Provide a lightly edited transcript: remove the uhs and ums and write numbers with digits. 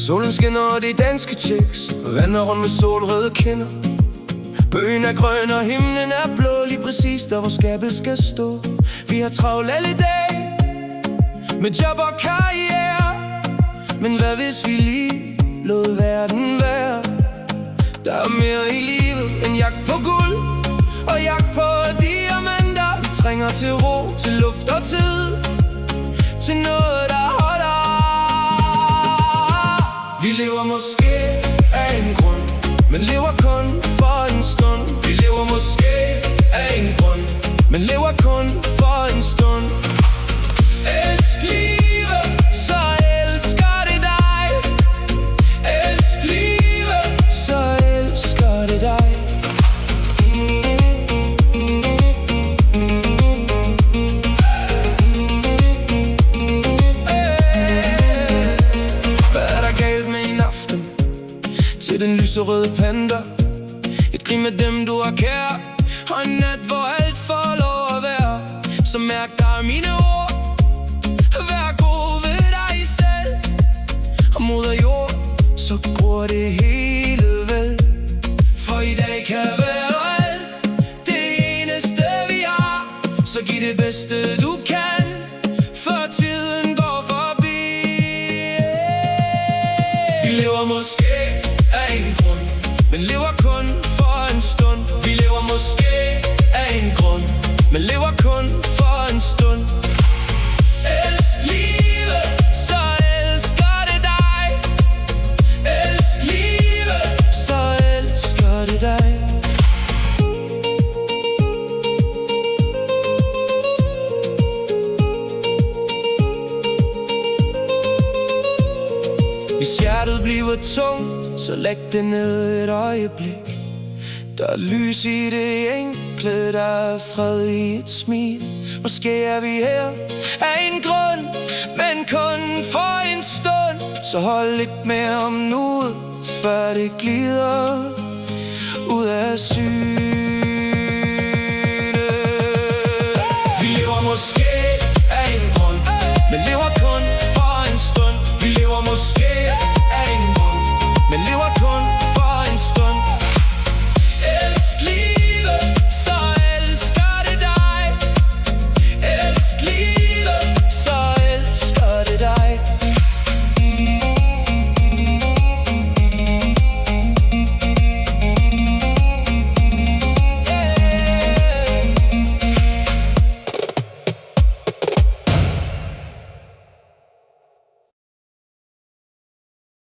Solen skinner, og det er danske chicks vander rundt med solrøde kinder. Bøgen er grøn, og himlen er blå, lige præcis der hvor skabet skal stå. Vi har travlt alle dage med job og karriere, men hvad hvis vi lige lod verden være? Der er mere i livet end jagt på guld og jagt på diamanter. Vi trænger til ro, til luft og tid, til noget der holder. Vi lever måske af en grund, men lever kun for en stund. Vi lever måske af en grund, men lever kun for en stund. Elsk livet, så elsker det dig. Elsk livet, så elsker det dig. Hvad er der galt med en aften til den lyserøde panda? Et grin med dem du har kær, og en nat hvor alt får lov at være. Så mærk dig mine ord, vær god ved dig selv. Og moder jord, så gror det hele vel. For i dag kan være alt det eneste vi har. Så giv det bedste du kan, før tiden går forbi. Vi lever måske af en grund, men lever kun for en stund. Vi lever måske af en grund, men lever kun for en stund. Elsk livet, så elsker det dig. Elsk livet, så elsker det dig. Hvis hjertet bliver tungt, så læg det ned et øjeblik. Der er lys i det enkle, der er fred i et smil. Måske er vi her af en grund, men kun for en stund. Så hold lidt mere om nuet, før det glider ud af syne. Vi lever måske af en grund, men lever kun for en stund. Vi lever måske af en grund, men lever